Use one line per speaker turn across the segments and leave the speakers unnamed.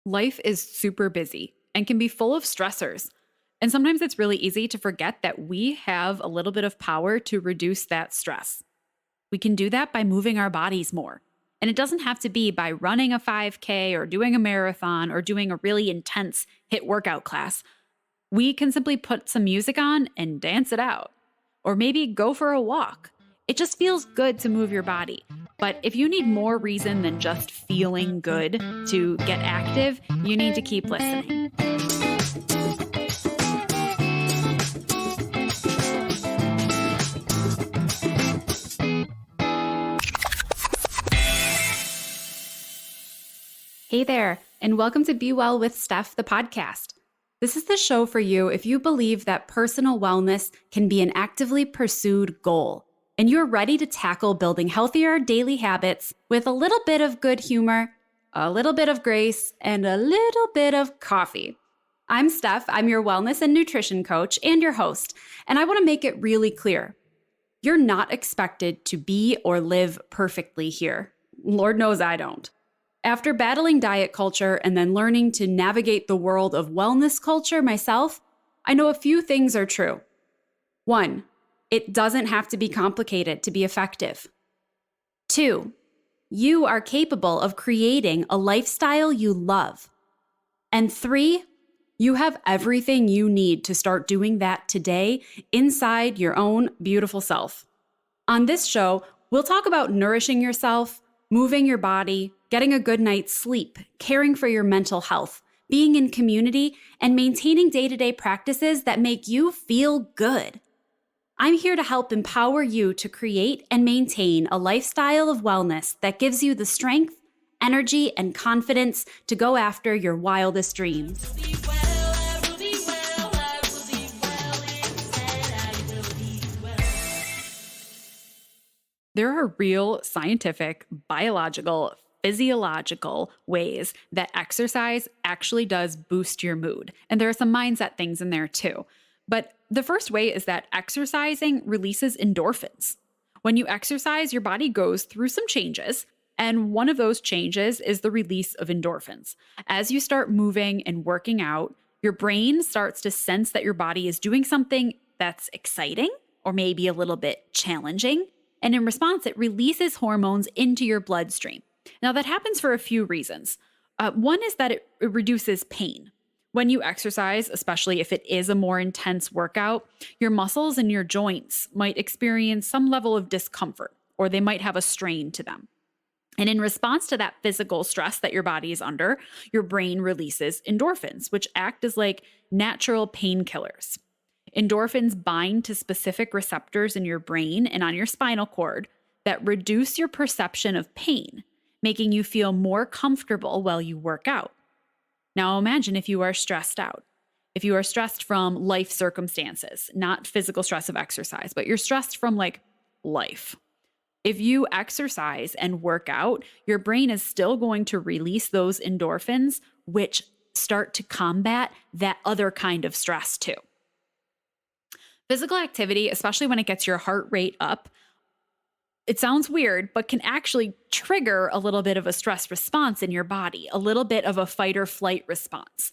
Life is super busy and can be full of stressors. And sometimes it's really easy to forget that we have a little bit of power to reduce that stress. We can do that by moving our bodies more. And it doesn't have to be by running a 5K or doing a marathon or doing a really intense HIIT workout class. We can simply put some music on and dance it out. Or maybe go for a walk. It just feels good to move your body. But if you need more reason than just feeling good to get active, you need to keep listening. Hey there, and welcome to Be Well with Steph, the podcast. This is the show for you if you believe that personal wellness can be an actively pursued goal, and you're ready to tackle building healthier daily habits with a little bit of good humor, a little bit of grace, and a little bit of coffee. I'm Steph. I'm your wellness and nutrition coach and your host, and I want to make it really clear. You're not expected to be or live perfectly here. Lord knows I don't. After battling diet culture and then learning to navigate the world of wellness culture myself, I know a few things are true. 1, it doesn't have to be complicated to be effective. 2, you are capable of creating a lifestyle you love. And 3, you have everything you need to start doing that today inside your own beautiful self. On this show, we'll talk about nourishing yourself, moving your body, getting a good night's sleep, caring for your mental health, being in community, and maintaining day-to-day practices that make you feel good. I'm here to help empower you to create and maintain a lifestyle of wellness that gives you the strength, energy, and confidence to go after your wildest dreams. There are real scientific, biological, physiological ways that exercise actually does boost your mood. And there are some mindset things in there too. But the first way is that exercising releases endorphins. When you exercise, your body goes through some changes. And one of those changes is the release of endorphins. As you start moving and working out, your brain starts to sense that your body is doing something that's exciting or maybe a little bit challenging. And in response, it releases hormones into your bloodstream. Now, that happens for a few reasons. One is that it reduces pain. When you exercise, especially if it is a more intense workout, your muscles and your joints might experience some level of discomfort, or they might have a strain to them. And in response to that physical stress that your body is under, your brain releases endorphins, which act as like natural painkillers. Endorphins bind to specific receptors in your brain and on your spinal cord that reduce your perception of pain, making you feel more comfortable while you work out. Now imagine if you are stressed out. If you are stressed from life circumstances, not physical stress of exercise, but you're stressed from like life. If you exercise and work out, your brain is still going to release those endorphins, which start to combat that other kind of stress too. Physical activity, especially when it gets your heart rate up, it sounds weird, but can actually trigger a little bit of a stress response in your body, a little bit of a fight or flight response.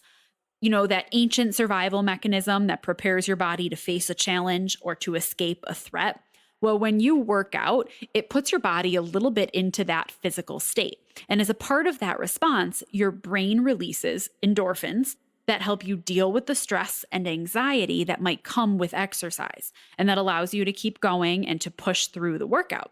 You know, that ancient survival mechanism that prepares your body to face a challenge or to escape a threat. Well, when you work out, it puts your body a little bit into that physical state. And as a part of that response, your brain releases endorphins that help you deal with the stress and anxiety that might come with exercise. And that allows you to keep going and to push through the workout.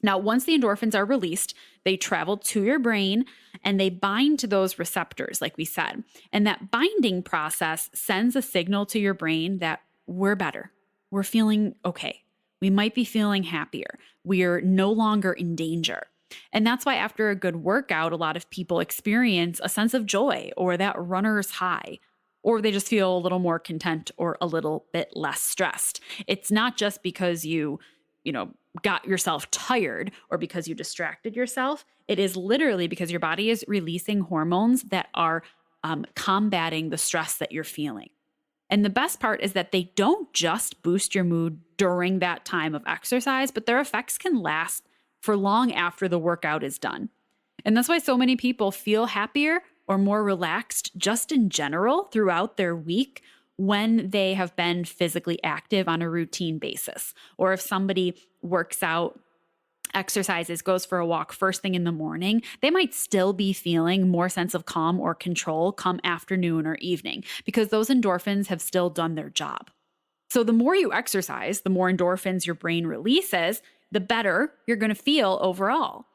Now, once the endorphins are released, they travel to your brain and they bind to those receptors, like we said. And that binding process sends a signal to your brain that we're better. We're feeling okay. We might be feeling happier. We're no longer in danger. And that's why after a good workout, a lot of people experience a sense of joy or that runner's high, or they just feel a little more content or a little bit less stressed. It's not just because you got yourself tired or because you distracted yourself. It is literally because your body is releasing hormones that are combating the stress that you're feeling. And the best part is that they don't just boost your mood during that time of exercise, but their effects can last for long after the workout is done. And that's why so many people feel happier or more relaxed just in general throughout their week when they have been physically active on a routine basis. Or if somebody works out, exercises, goes for a walk first thing in the morning, they might still be feeling more sense of calm or control come afternoon or evening because those endorphins have still done their job. So the more you exercise, the more endorphins your brain releases, the better you're going to feel overall.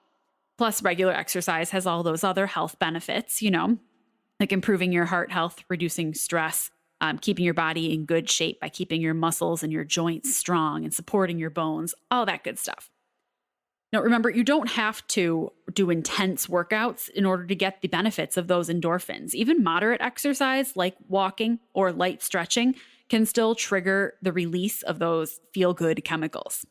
Plus, regular exercise has all those other health benefits, like improving your heart health, reducing stress, keeping your body in good shape by keeping your muscles and your joints strong and supporting your bones, all that good stuff. Now, remember, you don't have to do intense workouts in order to get the benefits of those endorphins. Even moderate exercise like walking or light stretching can still trigger the release of those feel-good chemicals.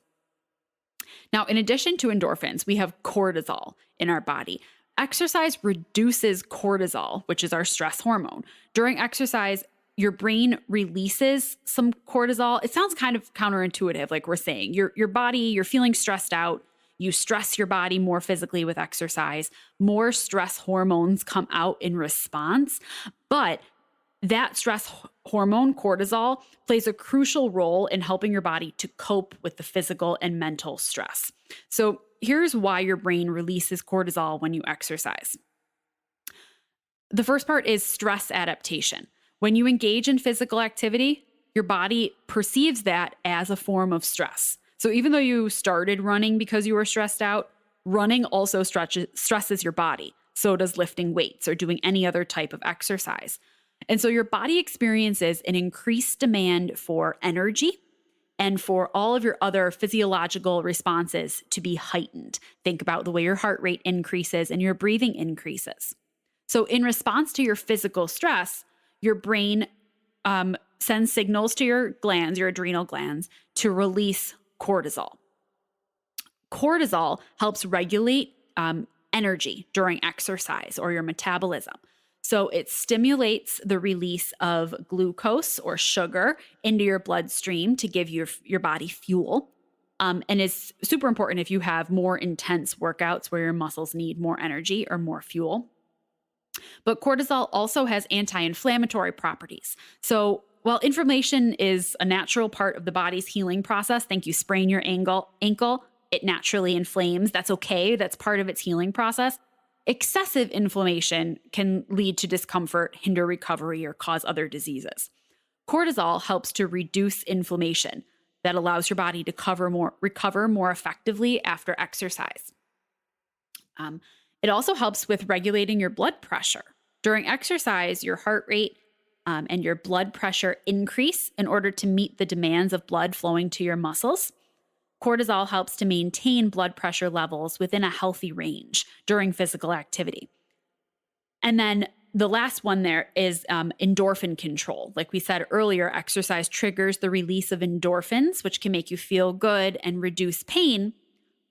Now, in addition to endorphins, we have cortisol in our body. Exercise reduces cortisol, which is our stress hormone. During exercise, your brain releases some cortisol. It sounds kind of counterintuitive, like we're saying. Your body, you're feeling stressed out. You stress your body more physically with exercise. More stress hormones come out in response. But that stress hormone, cortisol, plays a crucial role in helping your body to cope with the physical and mental stress. So here's why your brain releases cortisol when you exercise. The first part is stress adaptation. When you engage in physical activity, your body perceives that as a form of stress. So even though you started running because you were stressed out, running also stresses your body. So does lifting weights or doing any other type of exercise. And so your body experiences an increased demand for energy and for all of your other physiological responses to be heightened. Think about the way your heart rate increases and your breathing increases. So in response to your physical stress, your brain sends signals to your glands, your adrenal glands, to release cortisol. Cortisol helps regulate energy during exercise or your metabolism. So it stimulates the release of glucose or sugar into your bloodstream to give your body fuel. And it's super important if you have more intense workouts where your muscles need more energy or more fuel. But cortisol also has anti-inflammatory properties. So while inflammation is a natural part of the body's healing process, think you sprain your ankle, it naturally inflames. That's okay. That's part of its healing process. Excessive inflammation can lead to discomfort, hinder recovery, or cause other diseases. Cortisol helps to reduce inflammation. That allows your body to recover more effectively after exercise. It also helps with regulating your blood pressure. During exercise, your heart rate and your blood pressure increase in order to meet the demands of blood flowing to your muscles. Cortisol helps to maintain blood pressure levels within a healthy range during physical activity. And then the last one there is endorphin control. Like we said earlier, exercise triggers the release of endorphins, which can make you feel good and reduce pain.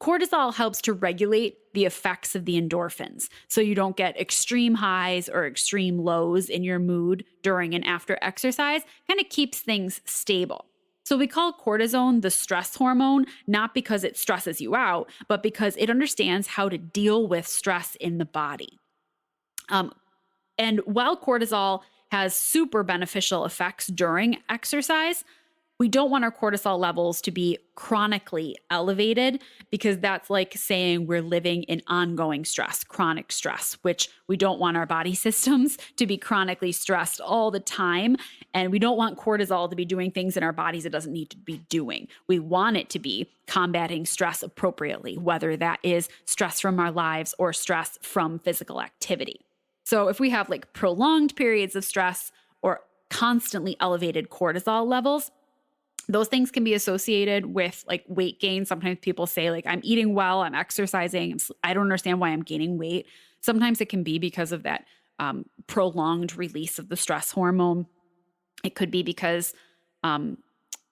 Cortisol helps to regulate the effects of the endorphins so you don't get extreme highs or extreme lows in your mood during and after exercise. Kind of keeps things stable. So we call cortisone the stress hormone, not because it stresses you out, but because it understands how to deal with stress in the body. And while cortisol has super beneficial effects during exercise, we don't want our cortisol levels to be chronically elevated because that's like saying we're living in ongoing stress, chronic stress, which we don't want our body systems to be chronically stressed all the time. And we don't want cortisol to be doing things in our bodies it doesn't need to be doing. We want it to be combating stress appropriately, whether that is stress from our lives or stress from physical activity. So if we have like prolonged periods of stress or constantly elevated cortisol levels, those things can be associated with like weight gain. Sometimes people say like, I'm eating well, I'm exercising, I don't understand why I'm gaining weight. Sometimes it can be because of that prolonged release of the stress hormone. It could be because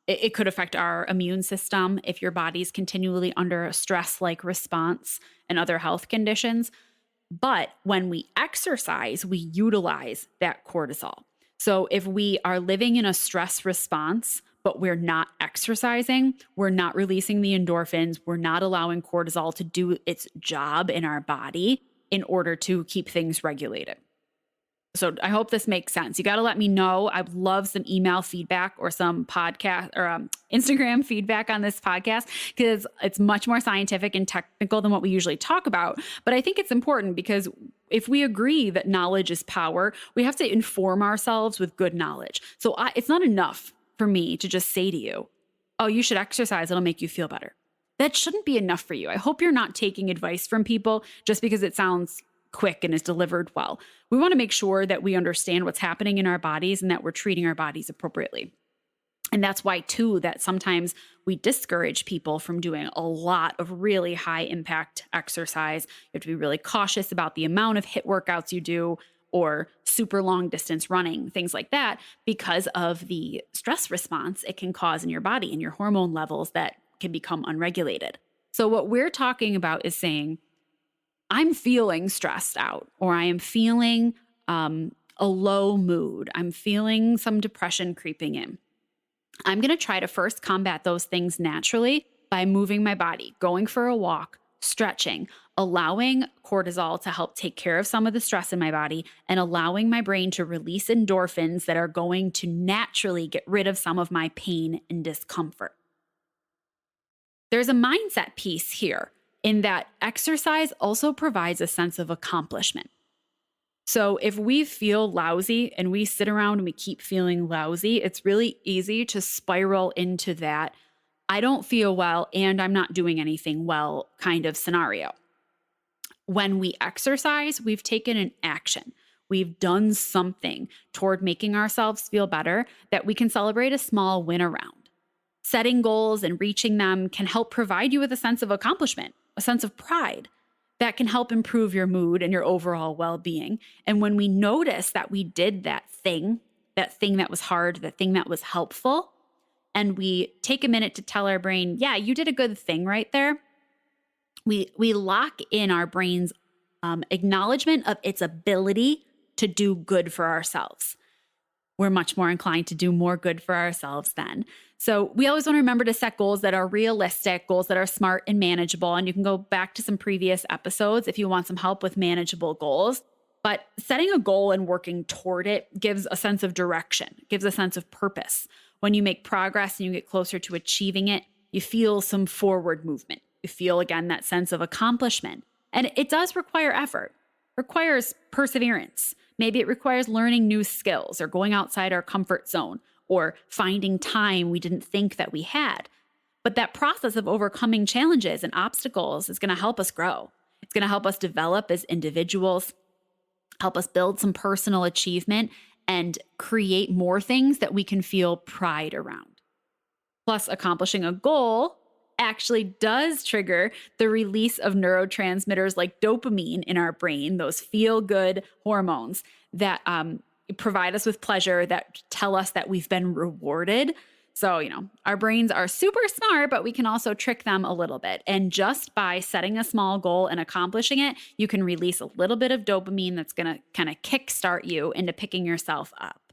it could affect our immune system if your body's continually under a stress-like response and other health conditions. But when we exercise, we utilize that cortisol. So if we are living in a stress response, but we're not exercising, we're not releasing the endorphins, we're not allowing cortisol to do its job in our body in order to keep things regulated. So I hope this makes sense. You got to let me know. I'd love some email feedback or some podcast or Instagram feedback on this podcast, because it's much more scientific and technical than what we usually talk about. But I think it's important because if we agree that knowledge is power, we have to inform ourselves with good knowledge. So it's not enough for me to just say to you, oh, you should exercise. It'll make you feel better. That shouldn't be enough for you. I hope you're not taking advice from people just because it sounds quick and is delivered well. We want to make sure that we understand what's happening in our bodies and that we're treating our bodies appropriately. And that's why, too, that sometimes we discourage people from doing a lot of really high impact exercise. You have to be really cautious about the amount of HIIT workouts you do or super long distance running, things like that, because of the stress response it can cause in your body and your hormone levels that can become unregulated. So what we're talking about is saying, I'm feeling stressed out, or I am feeling a low mood. I'm feeling some depression creeping in. I'm going to try to first combat those things naturally by moving my body, going for a walk, stretching, allowing cortisol to help take care of some of the stress in my body, and allowing my brain to release endorphins that are going to naturally get rid of some of my pain and discomfort. There's a mindset piece here in that exercise also provides a sense of accomplishment. So if we feel lousy and we sit around and we keep feeling lousy, it's really easy to spiral into that I don't feel well and I'm not doing anything well kind of scenario. When we exercise, we've taken an action. We've done something toward making ourselves feel better that we can celebrate a small win around. Setting goals and reaching them can help provide you with a sense of accomplishment, a sense of pride that can help improve your mood and your overall well-being. And when we notice that we did that thing that was hard, that thing that was helpful, and we take a minute to tell our brain, yeah, you did a good thing right there, we lock in our brain's acknowledgement of its ability to do good for ourselves. We're much more inclined to do more good for ourselves then. So we always want to remember to set goals that are realistic, goals that are smart and manageable. And you can go back to some previous episodes if you want some help with manageable goals. But setting a goal and working toward it gives a sense of direction, gives a sense of purpose. When you make progress and you get closer to achieving it, you feel some forward movement. You feel, again, that sense of accomplishment. And it does require effort, requires perseverance. Maybe it requires learning new skills or going outside our comfort zone or finding time we didn't think that we had. But that process of overcoming challenges and obstacles is going to help us grow. It's going to help us develop as individuals, help us build some personal achievement, and create more things that we can feel pride around. Plus, accomplishing a goal actually does trigger the release of neurotransmitters like dopamine in our brain, those feel-good hormones that provide us with pleasure, that tell us that we've been rewarded. So, our brains are super smart, but we can also trick them a little bit. And just by setting a small goal and accomplishing it, you can release a little bit of dopamine that's going to kind of kickstart you into picking yourself up.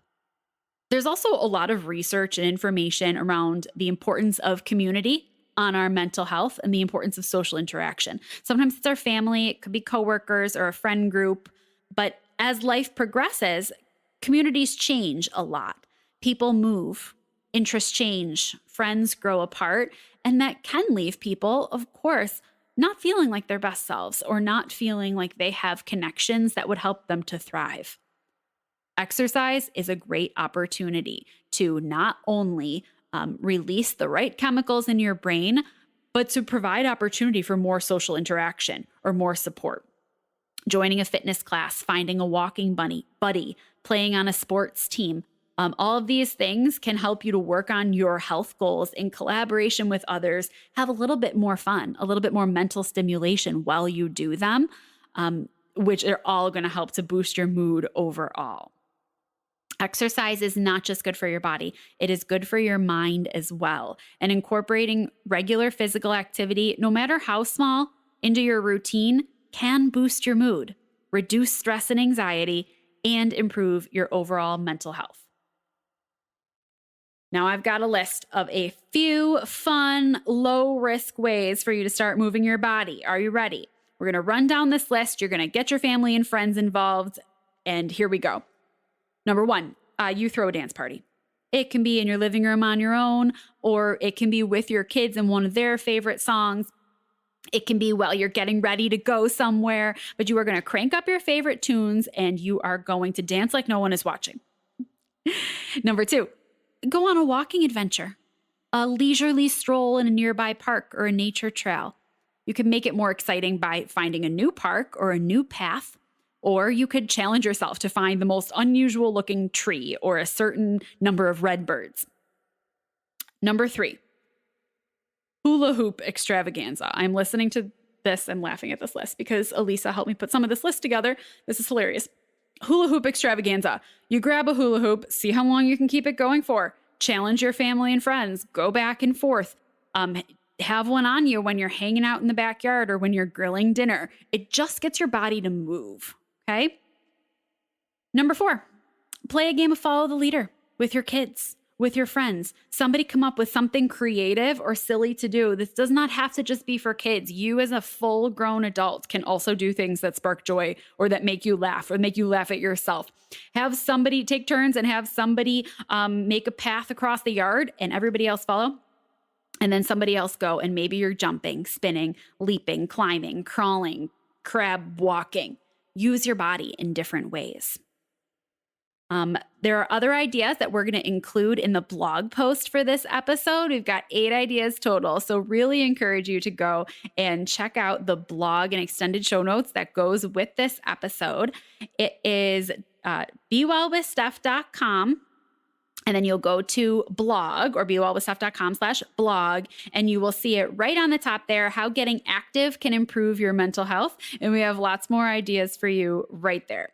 There's also a lot of research and information around the importance of community on our mental health and the importance of social interaction. Sometimes it's our family, it could be coworkers or a friend group. But as life progresses, communities change a lot. People move, interests change, friends grow apart, and that can leave people, of course, not feeling like their best selves or not feeling like they have connections that would help them to thrive. Exercise is a great opportunity to not only release the right chemicals in your brain, but to provide opportunity for more social interaction or more support. Joining a fitness class, finding a walking buddy, playing on a sports team. All of these things can help you to work on your health goals in collaboration with others, have a little bit more fun, a little bit more mental stimulation while you do them, which are all going to help to boost your mood overall. Exercise is not just good for your body, it is good for your mind as well. And incorporating regular physical activity, no matter how small, into your routine can boost your mood, reduce stress and anxiety, and improve your overall mental health. Now I've got a list of a few fun, low-risk ways for you to start moving your body. Are you ready? We're going to run down this list. You're going to get your family and friends involved, and here we go. Number one, you throw a dance party. It can be in your living room on your own, or it can be with your kids and one of their favorite songs. It can be while you're getting ready to go somewhere, but you are going to crank up your favorite tunes and you are going to dance like no one is watching. Number two, go on a walking adventure, a leisurely stroll in a nearby park or a nature trail. You can make it more exciting by finding a new park or a new path, or you could challenge yourself to find the most unusual looking tree or a certain number of red birds. Number three, hula hoop extravaganza. I'm listening to this and laughing at this list because Elisa helped me put some of this list together. This is hilarious. Hula hoop extravaganza. You grab a hula hoop, see how long you can keep it going for. Challenge your family and friends. Go back and forth. Have one on you when you're hanging out in the backyard or when you're grilling dinner. It just gets your body to move. Okay? Number four, play a game of follow the leader with your kids, with your friends. Somebody come up with something creative or silly to do. This does not have to just be for kids. You as a full-grown adult can also do things that spark joy or that make you laugh or make you laugh at yourself. Have somebody take turns and have somebody make a path across the yard and everybody else follow. And then somebody else go, and maybe you're jumping, spinning, leaping, climbing, crawling, crab walking. Use your body in different ways. There are other ideas that we're going to include in the blog post for this episode. We've got 8 ideas total. So really encourage you to go and check out the blog and extended show notes that goes with this episode. It is bewellwithsteph.com. And then you'll go to blog or bewellwithsteph.com/blog, and you will see it right on the top there, how getting active can improve your mental health. And we have lots more ideas for you right there.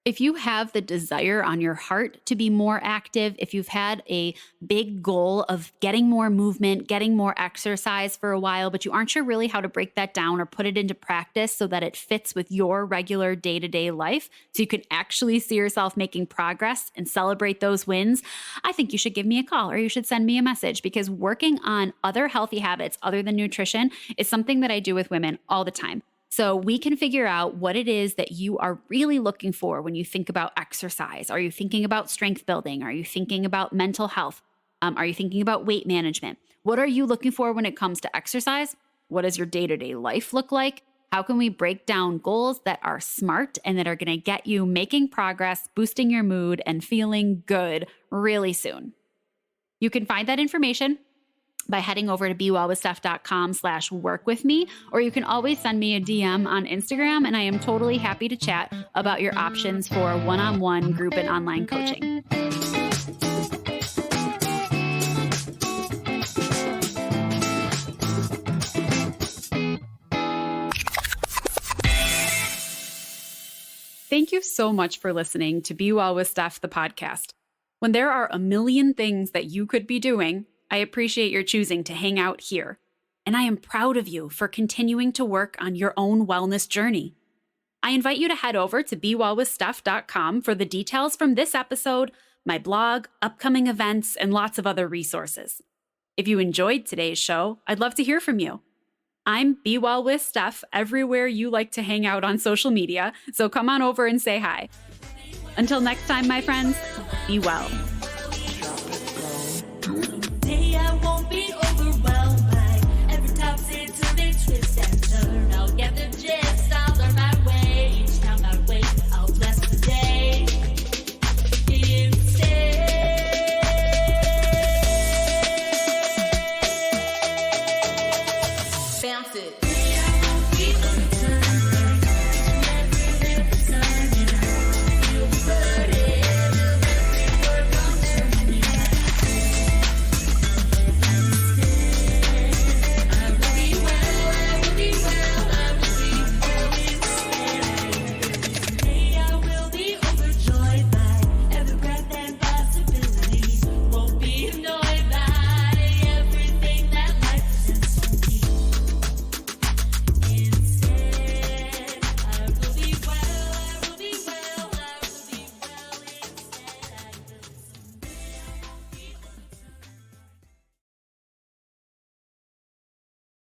If you have the desire on your heart to be more active, if you've had a big goal of getting more movement, getting more exercise for a while, but you aren't sure really how to break that down or put it into practice so that it fits with your regular day-to-day life, so you can actually see yourself making progress and celebrate those wins, I think you should give me a call or you should send me a message, because working on other healthy habits other than nutrition is something that I do with women all the time. So we can figure out what it is that you are really looking for when you think about exercise. Are you thinking about strength building? Are you thinking about mental health? Are you thinking about weight management? What are you looking for when it comes to exercise? What does your day-to-day life look like? How can we break down goals that are smart and that are going to get you making progress, boosting your mood, and feeling good really soon? You can find that information by heading over to bewellwithsteph.com/work-with-me, or you can always send me a DM on Instagram, and I am totally happy to chat about your options for one-on-one group and online coaching. Thank you so much for listening to Be Well with Steph, the podcast. When there are a million things that you could be doing, I appreciate your choosing to hang out here, and I am proud of you for continuing to work on your own wellness journey. I invite you to head over to bewellwithsteph.com for the details from this episode, my blog, upcoming events, and lots of other resources. If you enjoyed today's show, I'd love to hear from you. I'm Be Well with Steph everywhere you like to hang out on social media, so come on over and say hi. Until next time, my friends, be well.